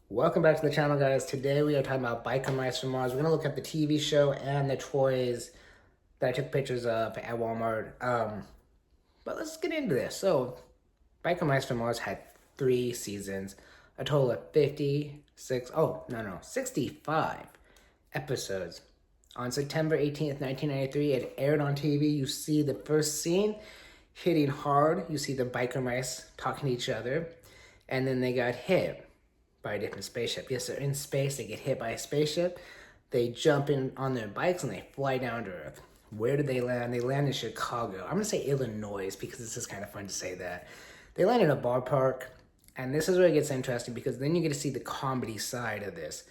Welcome back to the channel, guys. Today we are talking about Biker Mice from Mars. We're going to look at the TV show and the toys that I took pictures of at Walmart. But let's get into this. So, Biker Mice from Mars had 3 seasons, a total of 65 episodes. On September 18th, 1993, it aired on TV. You see the first scene hitting hard. You see the Biker Mice talking to each other, and then they got hit by a different spaceship. Yes, they're in space, they get hit by a spaceship, they jump in on their bikes and they fly down to Earth. Where did they land? They land in Chicago. I'm gonna say Illinois because this is kind of fun to say that. They land in a ballpark, and this is where it gets interesting because then you get to see the comedy side of this.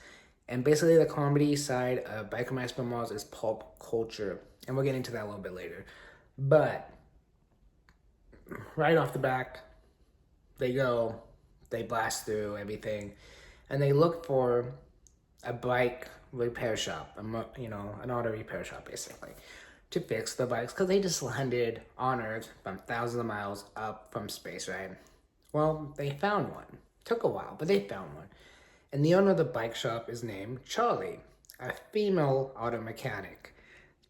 And basically the comedy side of Biker Mice from Mars is pulp culture, and we'll get into that a little bit later. But right off the back, they blast through everything, and they look for a bike repair shop, an auto repair shop basically, to fix the bikes because they just landed on Earth from thousands of miles up from space, right? Well, they found one. Took a while, but they found one. And the owner of the bike shop is named Charlie, a female auto mechanic.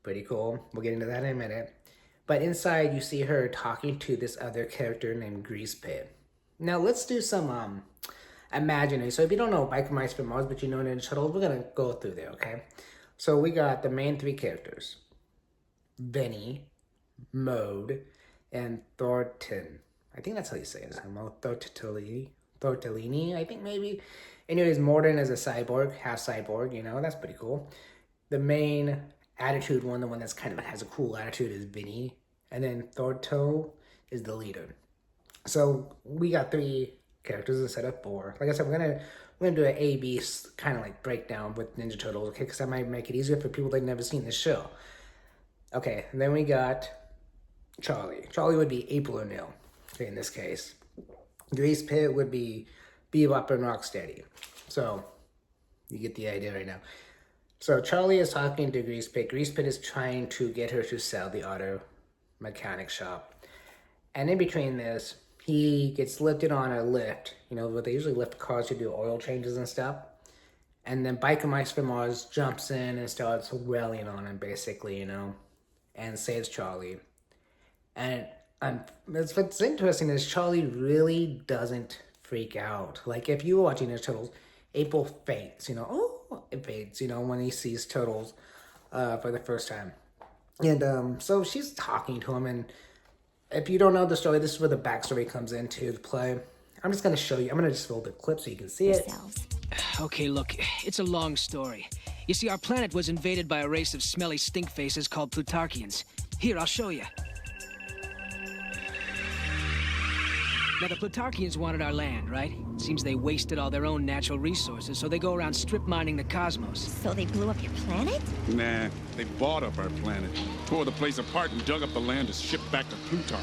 Pretty cool. We'll get into that in a minute. But inside, you see her talking to this other character named Grease Pit. Now, let's do some imagining. So if you don't know Biker Mice from Mars, but you know Ninja Turtles, we're going to go through there, okay? So we got the main 3 characters. Benny, Mode, and Thornton. I think that's how you say it. Thortellini, I think maybe. Anyways, Morden is a cyborg, half cyborg, that's pretty cool. The main attitude one, the one that's kind of has a cool attitude, is Benny. And then Thorto is the leader. So we got 3 characters instead of 4. Like I said, we're gonna do an A/B kind of like breakdown with Ninja Turtles, okay? Because that might make it easier for people that never seen the show. Okay, and then we got Charlie. Charlie would be April O'Neil, okay, in this case. Grease Pit would be Bebop and Rocksteady. So you get the idea right now. So Charlie is talking to Grease Pit. Grease Pit is trying to get her to sell the auto mechanic shop. And in between this, he gets lifted on a lift, where they usually lift cars to do oil changes and stuff. And then Biker Mice from Mars jumps in and starts wailing on him, basically, and saves Charlie. And what's interesting is Charlie really doesn't freak out. Like, if you were watching Ninja Turtles, April faints, it faints, when he sees Turtles for the first time. And so she's talking to him, and if you don't know the story, this is where the backstory comes into the play. I'm just going to show you. I'm going to just roll the clip so you can see it. Okay, look, it's a long story. You see, our planet was invaded by a race of smelly stink faces called Plutarchians. Here, I'll show you. Now, the Plutarchians wanted our land, right? It seems they wasted all their own natural resources, so they go around strip mining the cosmos. So they blew up your planet? Nah, they bought up our planet, tore the place apart and dug up the land to ship back to Plutarch.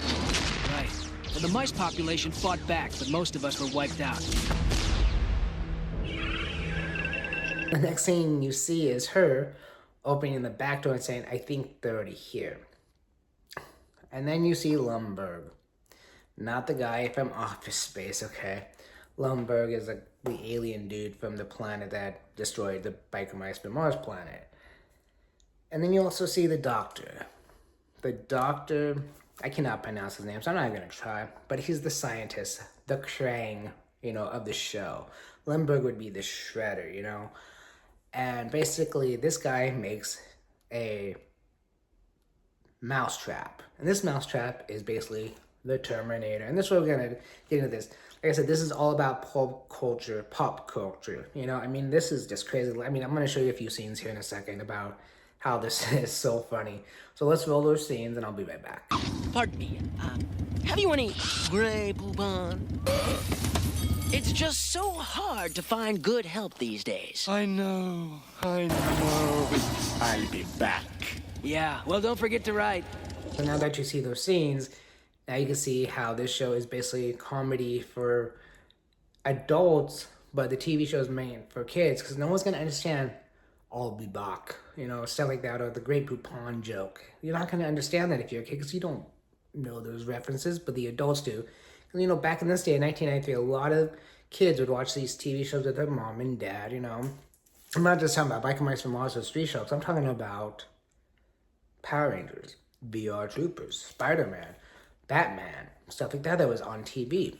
Right. Well, the mice population fought back, but most of us were wiped out. The next thing you see is her opening the back door and saying, I think they're already here. And then you see Lumberg. Not the guy from Office Space, okay? Lumberg is the alien dude from the planet that destroyed the Biker Mice from Mars planet. And then you also see the Doctor. The Doctor, I cannot pronounce his name, so I'm not going to try. But he's the scientist, the Krang, of the show. Lumberg would be the Shredder, And basically, this guy makes a mousetrap. And this mousetrap is basically the Terminator. And this is where we're going to get into this. Like I said, this is all about pop culture. This is just crazy. I'm going to show you a few scenes here in a second about how this is so funny. So let's roll those scenes and I'll be right back. Pardon me, have you any Grey Poupon? It's just so hard to find good help these days. I know. I'll be back. Yeah, well, don't forget to write. So now that you see those scenes, now you can see how this show is basically comedy for adults, but the TV show is made for kids because no one's going to understand I'll be back, stuff like that, or the Great Poupon joke. You're not going to understand that if you're a kid because you don't know those references, but the adults do. Back in this day, in 1993, a lot of kids would watch these TV shows with their mom and dad, you know. I'm not just talking about Biker Mice from Mars or Street Sharks. I'm talking about Power Rangers, VR Troopers, Spider-Man, Batman, stuff like that that was on TV.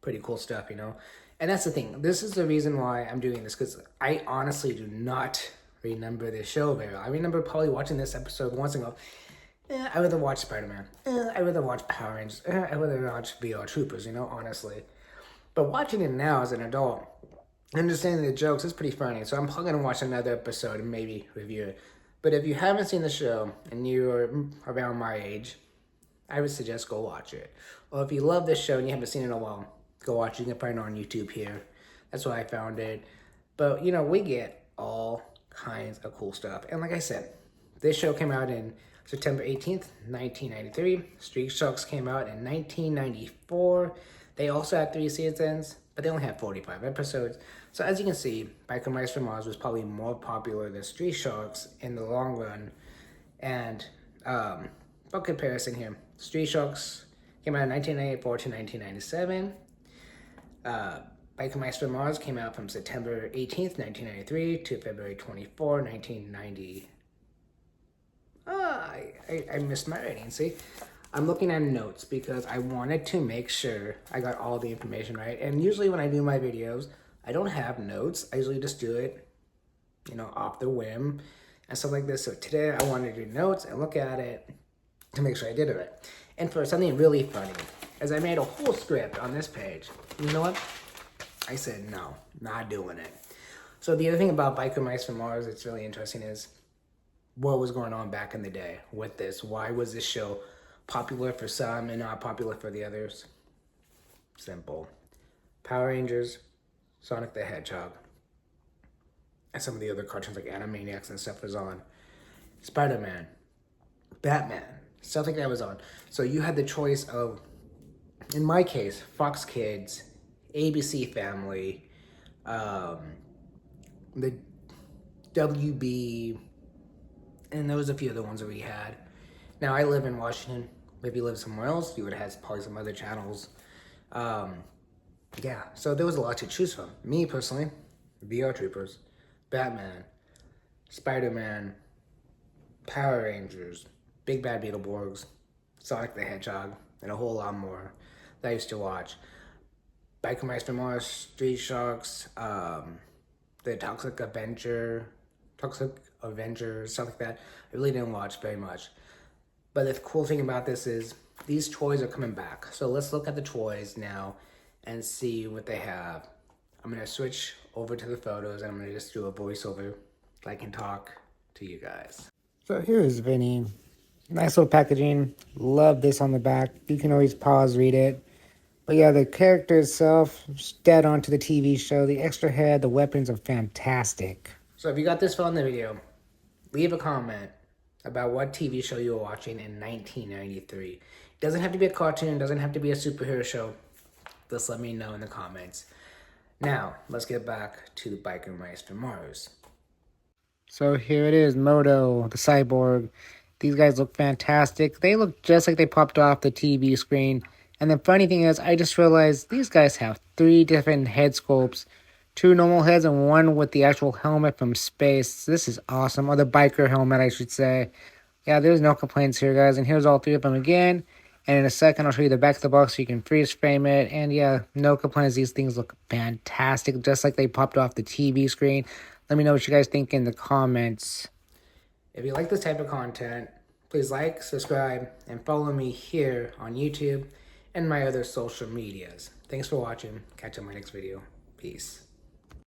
Pretty cool stuff, you know. And that's the thing. This is the reason why I'm doing this, because I honestly do not remember this show very well. I remember probably watching this episode once and go, I'd rather watch Spider-Man. I'd rather watch Power Rangers. I'd rather watch VR Troopers, you know, honestly. But watching it now as an adult, understanding the jokes is pretty funny. So I'm probably going to watch another episode and maybe review it. But if you haven't seen the show and you're around my age, I would suggest go watch it. Or if you love this show and you haven't seen it in a while, go watch it. You can find it on YouTube here. That's why I found it. But, you know, we get all kinds of cool stuff. And like I said, this show came out in September 18th, 1993. Street Sharks came out in 1994. They also had 3 seasons, but they only had 45 episodes. So as you can see, Biker Mice from Mars was probably more popular than Street Sharks in the long run. And, for comparison here, Street Sharks came out in 1994 to 1997. Biker Mice from Mars came out from September 18th, 1993 to February 24, 1990. I missed my rating, see? I'm looking at notes because I wanted to make sure I got all the information right. And usually when I do my videos, I don't have notes. I usually just do it, you know, off the whim and stuff like this. So today I wanted to do notes and look at it to make sure I did it right. And for something really funny, as I made a whole script on this page, you know what? I said, no, not doing it. So the other thing about Biker Mice from Mars that's really interesting is what was going on back in the day with this. Why was this show popular for some and not popular for the others? Simple. Power Rangers, Sonic the Hedgehog, and some of the other cartoons like Animaniacs and stuff was on. Spider-Man, Batman, stuff like that was on. So you had the choice of, in my case, Fox Kids, ABC Family, the WB, and there was a few other ones that we had. Now, I live in Washington. If you live somewhere else, you would have probably some other channels. Yeah, so there was a lot to choose from. Me, personally, VR Troopers, Batman, Spider-Man, Power Rangers, Big Bad Beetleborgs, Sonic the Hedgehog, and a whole lot more that I used to watch. Biker Mice from Mars, Street Sharks, the Toxic Avenger, stuff like that. I really didn't watch very much. But the cool thing about this is these toys are coming back. So let's look at the toys now and see what they have. I'm going to switch over to the photos and I'm going to just do a voiceover so I can talk to you guys. So here's Vinny. Nice little packaging. Love this on the back. You can always pause, read it. But yeah, the character itself, dead on to the TV show. The extra head, the weapons are fantastic. So if you got this far in the video, leave a comment about what TV show you were watching in 1993. It doesn't have to be a cartoon, it doesn't have to be a superhero show. Just let me know in the comments. Now, let's get back to the Biker Mice from Mars. So here it is, Modo, the cyborg. These guys look fantastic. They look just like they popped off the TV screen. And the funny thing is, I just realized these guys have 3 different head sculpts. 2 normal heads and 1 with the actual helmet from space. This is awesome. Or the biker helmet, I should say. Yeah, there's no complaints here, guys. And here's all 3 of them again. And in a second, I'll show you the back of the box so you can freeze frame it. And yeah, no complaints. These things look fantastic, just like they popped off the TV screen. Let me know what you guys think in the comments. If you like this type of content, please like, subscribe, and follow me here on YouTube and my other social medias. Thanks for watching. Catch you in my next video. Peace.